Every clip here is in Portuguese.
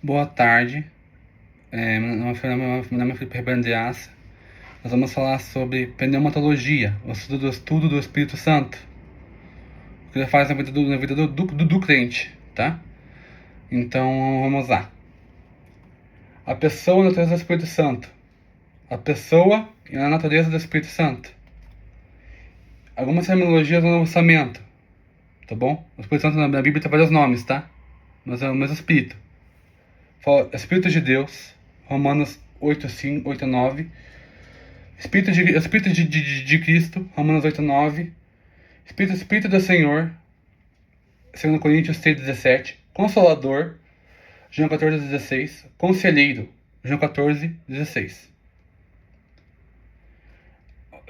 Boa tarde, meu nome é Felipe Rebrandeaça. Nós vamos falar sobre pneumatologia, o estudo do Espírito Santo, o que ele faz na vida do crente, tá? Então, vamos lá. A pessoa e a natureza do Espírito Santo. A pessoa e a natureza do Espírito Santo. Algumas terminologias do Novo Testamento, tá bom? O Espírito Santo na Bíblia tem vários nomes, tá? Mas é o mesmo Espírito. Fala Espírito de Deus, Romanos 8:5, 8:9. Espírito de Cristo, Romanos 8:9. Espírito do Senhor, 2 Coríntios 6:17. Consolador, João 14:16. Conselheiro, João 14:16.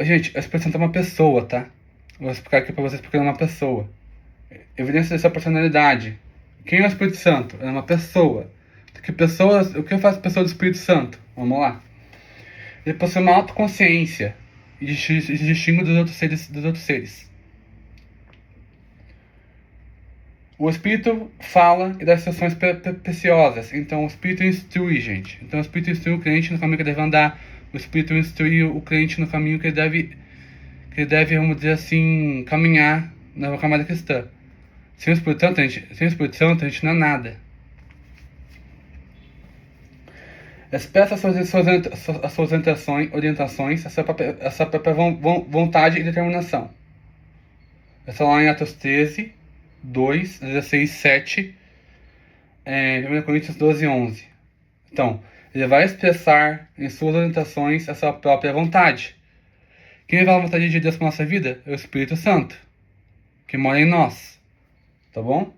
Gente, a Espírito Santo é uma pessoa, tá? Vou explicar aqui pra vocês porque ele é uma pessoa. Evidência dessa personalidade. Quem é o Espírito Santo? Ele é uma pessoa. O que faz a pessoa do Espírito Santo? Vamos lá. Ele possui uma autoconsciência e distingue dos outros seres. O Espírito fala e dá instruções preciosas. Então o Espírito instrui, gente. Então o Espírito instrui o crente no caminho que ele deve andar. O Espírito instrui o crente no caminho que ele deve, vamos dizer assim, caminhar na camada cristã. Sem o Espírito Santo, a gente não é nada. Expressa as suas orientações, a sua própria vontade e determinação. Essa lá em Atos 13, 2, 16, 7, 1 Coríntios 12, 11. Então, ele vai expressar em suas orientações a sua própria vontade. Quem revela a vontade de Deus para a nossa vida é o Espírito Santo, que mora em nós. Tá bom?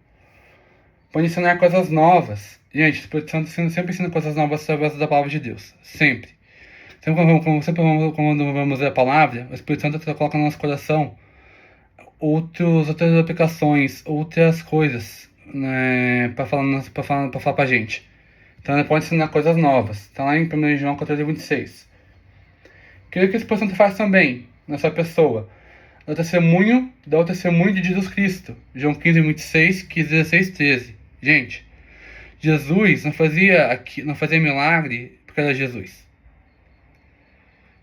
Pode ensinar coisas novas. Gente, o Espírito Santo sempre ensina coisas novas através da palavra de Deus. Sempre. Sempre quando vamos ler a palavra, o Espírito Santo coloca no nosso coração outras aplicações, outras coisas, né, para falar pra gente. Então ele pode ensinar coisas novas. Está lá em 1 João 14:26. Creio que o Espírito Santo faz também na sua pessoa. Dá o testemunho de Jesus Cristo. João 15:26, 16, 13. Gente, Jesus não fazia milagre porque era Jesus.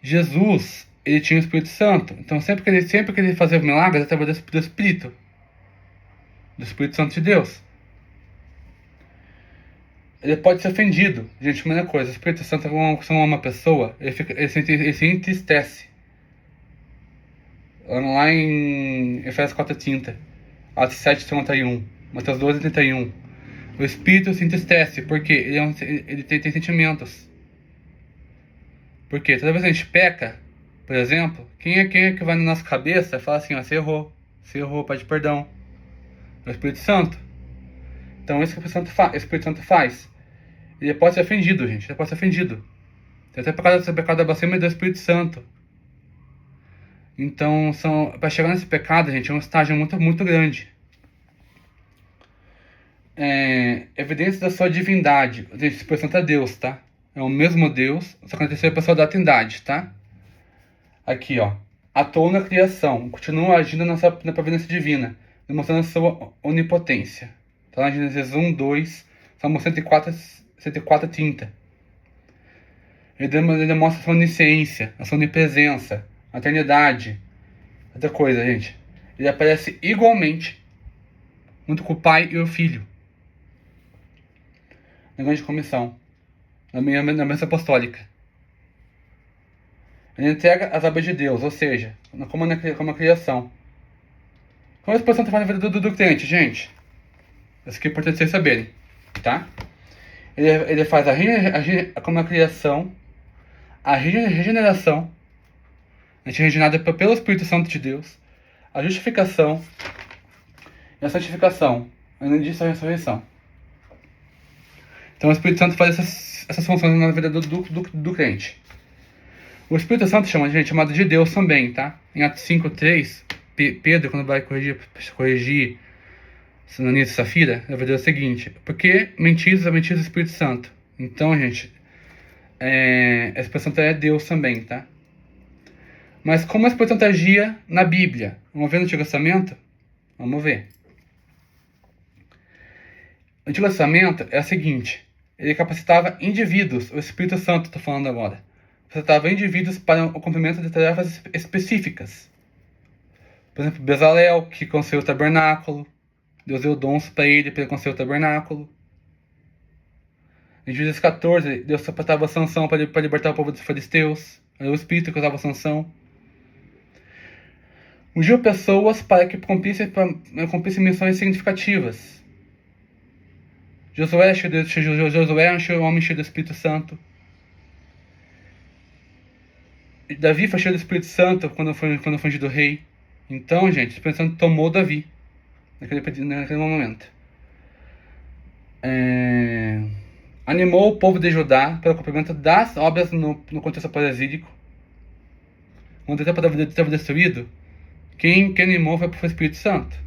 Jesus, ele tinha o Espírito Santo. Então sempre que ele fazia milagres, através do Espírito Santo de Deus. Ele pode ser ofendido. Gente, primeira coisa, o Espírito Santo, como uma pessoa, ele se entristece. Lá em Efésios 4:30, Atos 7:51, Mateus 12:31. O Espírito se entristece porque ele tem sentimentos. Porque toda vez que a gente peca, por exemplo, quem é que vai na nossa cabeça e fala assim, ó, você errou, pede perdão. É o Espírito Santo. Então isso que o Espírito Santo faz. Ele pode ser ofendido, gente. Ele pode ser ofendido. Tem até pecado da blasfêmia do Espírito Santo. Então, para chegar nesse pecado, gente, é um estágio muito, muito grande. Evidência da sua divindade. Gente, o Espírito Santo é Deus, tá? É o mesmo Deus, só que na terceira pessoa da Trindade, tá? Aqui, ó. Atuou na criação, continua agindo na providência divina, demonstrando a sua onipotência. Tá lá em Gênesis 1, 2, Salmo 104, 30. Ele demonstra a sua onisciência, a sua onipresença, a eternidade. Outra coisa, gente. Ele aparece igualmente, junto com o Pai e o Filho, na grande comissão, na mesa apostólica. Ele entrega as obras de Deus, ou seja, como a criação. Como a exposição está na vida do crente, gente? Isso aqui é importante vocês saberem, tá? Ele faz como a criação, a regeneração, a gente é regenerada pelo Espírito Santo de Deus, a justificação e a santificação, além disso a ressurreição. Então o Espírito Santo faz essas funções na vida do crente. O Espírito Santo chamado de Deus também, tá? Em Atos 5:3, Pedro, quando vai corrigir Ananias e Safira, ele vai dizer o seguinte: porque mentiras o Espírito Santo. Então, gente, a Espírito Santo é Deus também, tá? Mas como a Espírito Santo agia na Bíblia? Vamos ver no Antigo Testamento? Vamos ver. O Antigo Testamento é o seguinte: Ele capacitava indivíduos, o Espírito Santo, estou falando agora, capacitava indivíduos para o cumprimento de tarefas específicas. Por exemplo, Bezalel, que construiu o tabernáculo, Deus deu dons para ele construir o tabernáculo. Em Juízes 14, Deus capacitava Sansão para libertar o povo dos filisteus. Era o Espírito que usava Sansão. Ungiu pessoas para que cumprissem missões significativas. Josué é um homem cheio do Espírito Santo. Davi foi cheio do Espírito Santo quando foi ungido rei. Então, gente, o Espírito Santo tomou Davi naquele momento. Animou o povo de Judá para o cumprimento das obras no contexto pós-exílico. Quando o templo estava destruído, quem animou foi o Espírito Santo.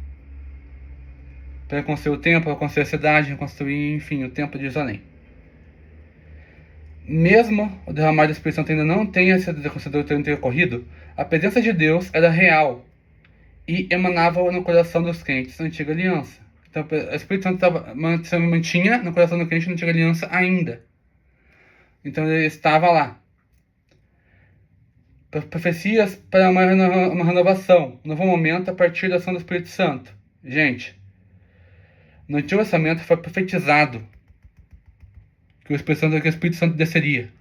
Para reconstruir o templo, reconstruir a cidade, reconstruir, enfim, o templo de Jerusalém. Mesmo o derramar do Espírito Santo ainda não tenha sido ocorrido, a presença de Deus era real e emanava no coração dos crentes da antiga aliança. Então, o Espírito Santo se mantinha no coração do crente na antiga aliança ainda. Então, ele estava lá. Profecias para uma renovação, um novo momento a partir da ação do Espírito Santo. Gente, no Antigo Testamento foi profetizado que o Espírito Santo desceria.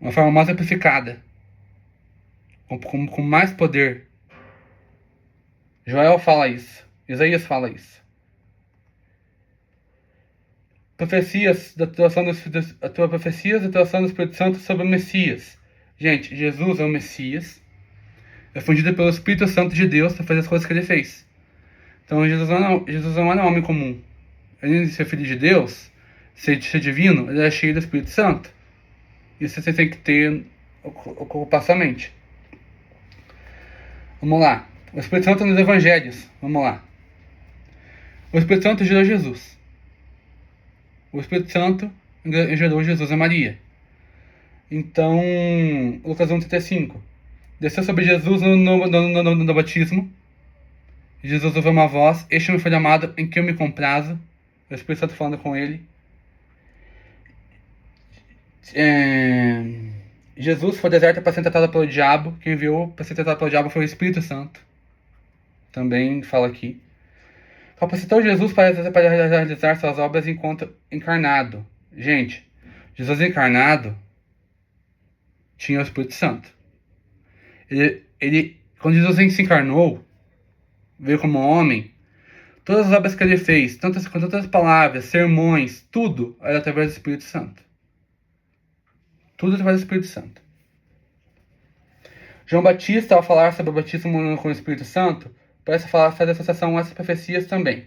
Uma forma mais amplificada. Com mais poder. Joel fala isso. Isaías fala isso. Profecias da atuação do Espírito Santo sobre o Messias. Gente, Jesus é o Messias. É fundido pelo Espírito Santo de Deus para fazer as coisas que ele fez. Então Jesus não era um homem comum. Além de ser filho de Deus, ser divino, ele é cheio do Espírito Santo. Isso você tem que ter ocupar sua mente. Vamos lá. O Espírito Santo nos Evangelhos. Vamos lá. O Espírito Santo gerou Jesus. O Espírito Santo gerou Jesus e Maria. Então, Lucas 1,35. Desceu sobre Jesus no batismo. Jesus ouviu uma voz: "Este é meu filho amado, em quem eu me comprazo." O Espírito Santo falando com ele. Jesus foi ao deserto para ser tentado pelo diabo. Quem enviou para ser tentado pelo diabo foi o Espírito Santo. Também fala aqui. Capacitou Jesus para realizar suas obras enquanto encarnado. Gente, Jesus encarnado tinha o Espírito Santo. Quando Jesus se encarnou, veio como homem, todas as obras que ele fez, com tantas palavras, sermões, tudo era através do Espírito Santo. Tudo através do Espírito Santo. João Batista, ao falar sobre o batismo com o Espírito Santo, parece fazer associação a essas profecias também.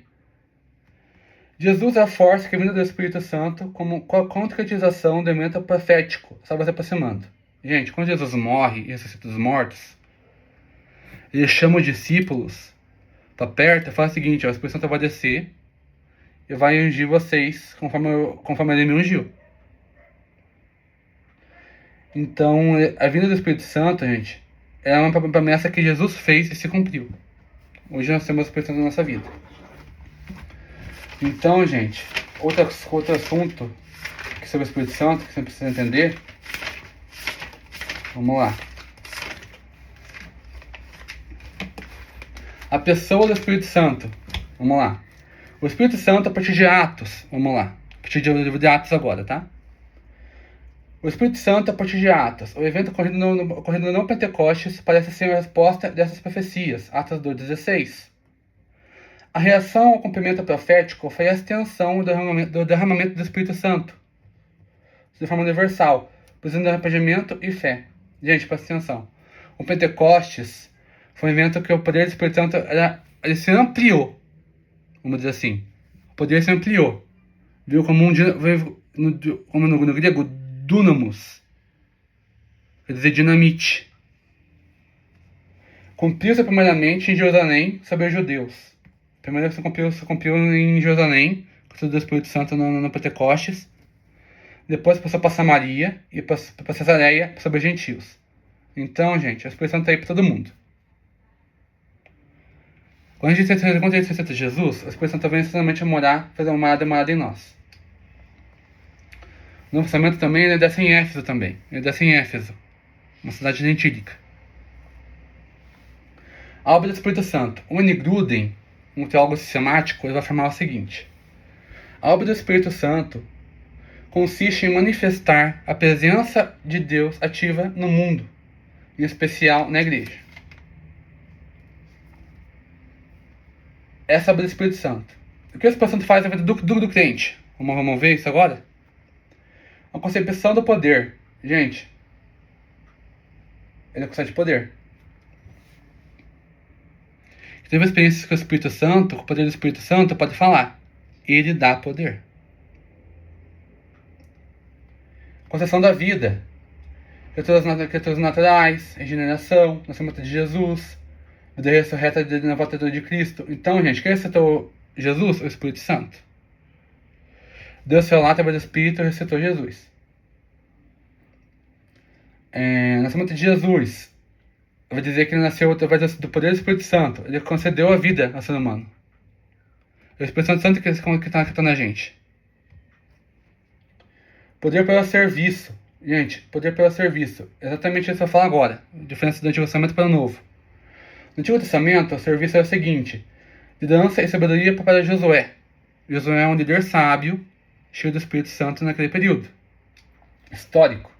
Jesus é a força que vem do Espírito Santo como a concretização do evento profético, estava se aproximando. Gente, quando Jesus morre e ressuscita dos mortos, ele chama os discípulos para perto e fala o seguinte: o Espírito Santo vai descer e vai ungir vocês conforme ele me ungiu. Então, a vinda do Espírito Santo, gente, é uma promessa que Jesus fez e se cumpriu. Hoje nós temos o Espírito Santo na nossa vida. Então, gente, outro assunto sobre o Espírito Santo que você precisa entender. Vamos lá. A pessoa do Espírito Santo. Vamos lá. O Espírito Santo a partir de Atos. Vamos lá. A partir do livro de Atos agora, tá? O Espírito Santo a partir de Atos. O evento ocorrido no Pentecostes parece ser a resposta dessas profecias. Atos 2,16. A reação ao cumprimento profético foi a extensão do derramamento do Espírito Santo de forma universal, produzindo arrependimento e fé. Gente, presta atenção. O Pentecostes foi um evento que o poder do Espírito Santo ele se ampliou. Vamos dizer assim. O poder se ampliou. Viu como no grego, dunamos. Quer dizer, dinamite. Cumpriu-se primeiramente em Jerusalém sobre os judeus. Primeiro se cumpriu em Jerusalém, com o Espírito Santo no Pentecostes. Depois passou para Samaria e para Cesareia sobre os gentios. Então, gente, o Espírito Santo está aí para todo mundo. Quando a gente aceita Jesus, o Espírito Santo vem extremamente fazer uma morada em nós. O Novo Testamento também ele desce em Éfeso também. Ele desce em Éfeso, uma cidade gentílica. A obra do Espírito Santo. O N. Gruden, um teólogo sistemático, ele vai afirmar o seguinte: a obra do Espírito Santo consiste em manifestar a presença de Deus ativa no mundo, em especial na igreja. Essa é a obra do Espírito Santo. O que o Espírito Santo faz na vida do crente? Vamos ver isso agora? A concepção do poder. Gente, ele é conceito de poder. Teve experiências com o Espírito Santo, com o poder do Espírito Santo, pode falar. Ele dá poder. Concepção da vida. Criaturas naturais, regeneração, nascimento de Jesus, vida ressurreta na volta de Cristo. Então, gente, quem ressuscitou Jesus? O Espírito Santo. Deus foi lá através do Espírito e ressuscitou Jesus. Nascimento de Jesus. Vai dizer que ele nasceu através do poder do Espírito Santo. Ele concedeu a vida ao ser humano. É o Espírito Santo que está na gente. Poder pelo serviço. Gente, poder pelo serviço. Exatamente isso que eu falo agora. A diferença do Antigo Testamento para o Novo. No Antigo Testamento, o serviço é o seguinte: liderança e sabedoria para Josué. Josué é um líder sábio, cheio do Espírito Santo naquele período histórico.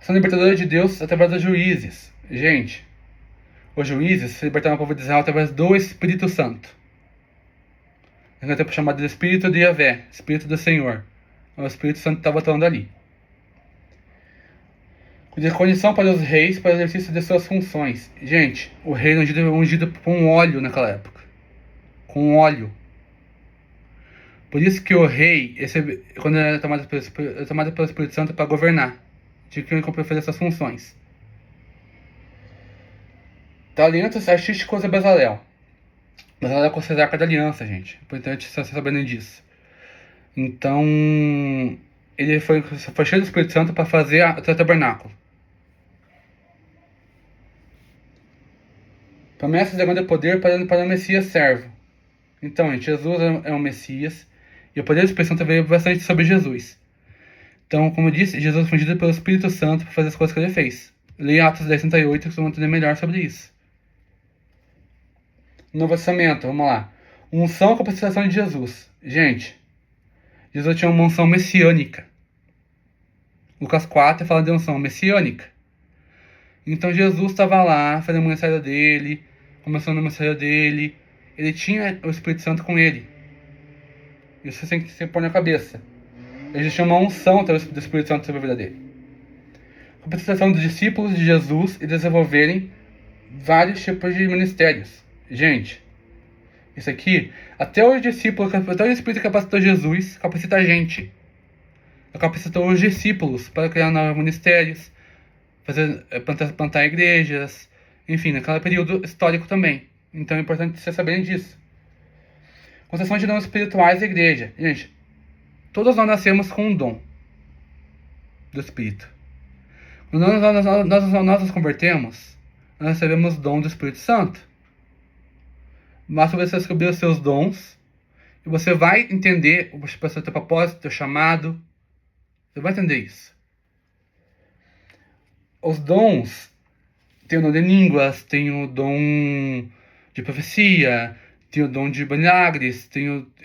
São libertadores de Deus através dos juízes. Gente, os juízes se libertaram o povo de Israel através do Espírito Santo. Naquele tempo chamado de Espírito de Yahvé, Espírito do Senhor. O Espírito Santo estava atuando ali. De condição para os reis para o exercício de suas funções. Gente, o rei era ungido com óleo naquela época. Com óleo. Por isso que o rei, quando ele era tomado pelo Espírito Santo para governar, tinha que fazer essas funções. Talentos artísticos de Bezalel. Bezalel é considerado a Arca da Aliança, gente. É importante vocês saberem disso. Então, ele foi cheio do Espírito Santo para fazer o tabernáculo. Promessas de grande poder para o Messias servo. Então, gente, Jesus é o Messias. E o poder do Espírito Santo veio bastante sobre Jesus. Então, como eu disse, Jesus foi ungido pelo Espírito Santo para fazer as coisas que ele fez. Leia Atos 10:38 que vocês vão entender melhor sobre isso. Novo Testamento, vamos lá. Unção com a capacitação de Jesus. Gente, Jesus tinha uma unção messiânica. Lucas 4 fala de unção messiânica. Então Jesus estava lá, fazendo o ministério dele, começando o ministério dele. Ele tinha o Espírito Santo com ele. Isso você tem que se pôr na cabeça. Ele tinha uma unção do Espírito Santo sobre a vida dele. Capacitação dos discípulos de Jesus e desenvolverem vários tipos de ministérios. Gente, isso aqui, até o Espírito que capacitou Jesus, capacita a gente. Ele capacitou os discípulos para criar novos ministérios, plantar igrejas, enfim, naquele período histórico também. Então é importante vocês saberem disso. Concessão de dons espirituais da igreja. Gente, todos nós nascemos com um dom do Espírito. Quando nós nos convertemos, nós recebemos o dom do Espírito Santo. Basta você descobrir os seus dons e você vai entender o seu propósito, o seu chamado. Você vai entender isso. Os dons, tem o dom de línguas, tem o dom de profecia, tem o dom de milagres,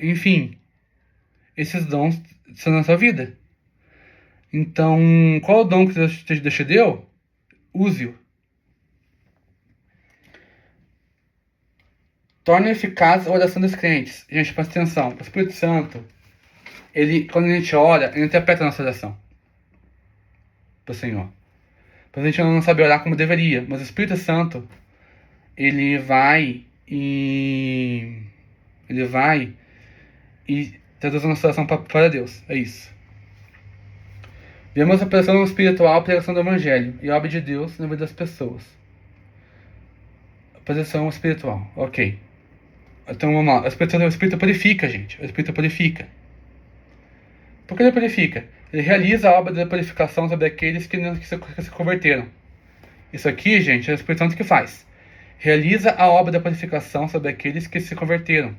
enfim. Esses dons são na sua vida. Então, qual é o dom que Deus te deu? Use-o. Torna eficaz a oração dos crentes. Gente, presta atenção. O Espírito Santo, quando a gente ora, ele interpreta a nossa oração para o Senhor. A gente não sabe orar como deveria, mas o Espírito Santo, ele vai e traduz a nossa oração para Deus. É isso. Vemos a pregação espiritual, a pregação do Evangelho e a obra de Deus na vida das pessoas. A pregação espiritual, ok. Então vamos lá. O Espírito purifica, gente. O Espírito purifica. Por que ele purifica? Ele realiza a obra da purificação sobre aqueles que se converteram. Isso aqui, gente, é o Espírito Santo que faz. Realiza a obra da purificação sobre aqueles que se converteram.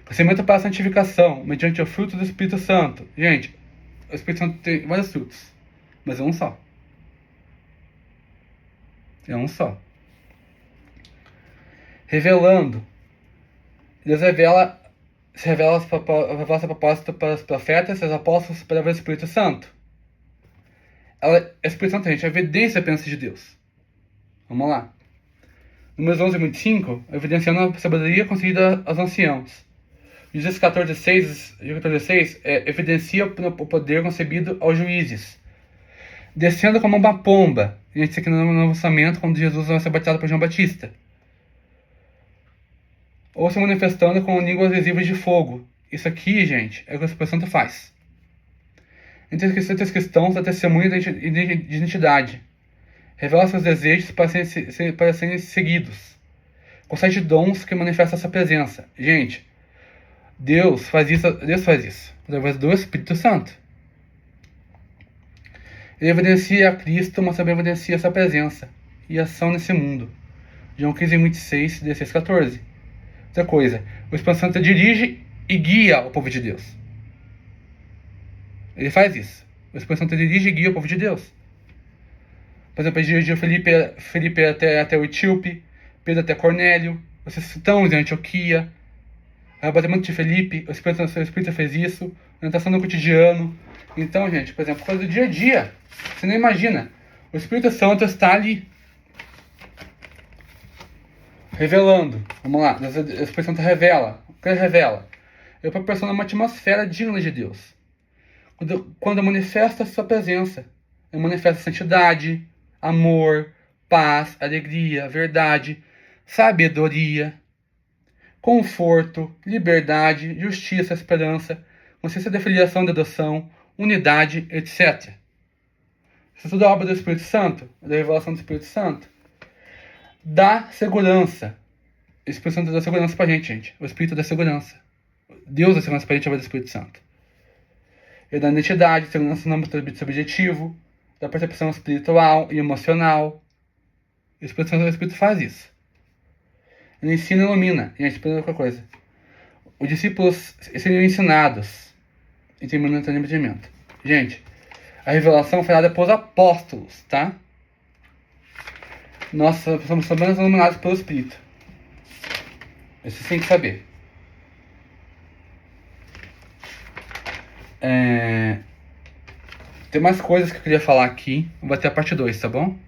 Crescimento para a santificação, mediante o fruto do Espírito Santo. Gente, o Espírito Santo tem vários frutos, mas é um só. É um só. Revelando. Deus revela seu propósito para os profetas, seus apóstolos, para o Espírito Santo. O Espírito Santo, gente, é a evidência da presença de Deus. Vamos lá. Números 11 e 25, evidenciando a sabedoria concedida aos anciãos. Juízes 14:6 evidencia o poder concebido aos juízes. Descendo como uma pomba. Gente, isso aqui no Novo Testamento, quando Jesus vai ser batizado por João Batista. Ou se manifestando com línguas visíveis de fogo. Isso aqui, gente, é o que o Espírito Santo faz. Entre os cristãos, dá testemunho de identidade. Revela seus desejos para serem seguidos. Concede dons que manifestam essa presença. Gente, Deus faz isso através do Espírito Santo. Ele evidencia a Cristo, mas também evidencia sua presença e ação nesse mundo. João 15:26, 16:14. Outra coisa, o Espírito Santo dirige e guia o povo de Deus. Ele faz isso. O Espírito Santo dirige e guia o povo de Deus. Por exemplo, ele dirigiu Felipe até o Etíope, Pedro até Cornélio, os cristãos em Antioquia, o arrebatamento de Felipe, o Espírito fez isso, orientação no cotidiano. Então, gente, por exemplo, coisa do dia a dia, você não imagina. O Espírito Santo está ali, revelando. Vamos lá, o Espírito Santo revela. O que ele revela? Ele proporciona uma atmosfera digna de Deus. Quando manifesta a sua presença, ele manifesta santidade, amor, paz, alegria, verdade, sabedoria, conforto, liberdade, justiça, esperança, consciência da filiação e da adoção, unidade, etc. Isso tudo é obra do Espírito Santo, da revelação do Espírito Santo. Dá segurança. O Espírito Santo dá segurança pra gente. O Espírito dá segurança. Deus dá segurança pra gente através do Espírito Santo. Ele dá identidade, segurança no âmbito subjetivo, da percepção espiritual e emocional. O Espírito faz isso. Ele ensina e ilumina. Gente, primeira coisa. Os discípulos seriam ensinados e terminam o entendimento. Gente, a revelação foi dada pelos apóstolos, tá? Nós somos apenas iluminados pelo Espírito. Isso você tem que saber. Tem mais coisas que eu queria falar aqui. Vai ter a parte 2, tá bom?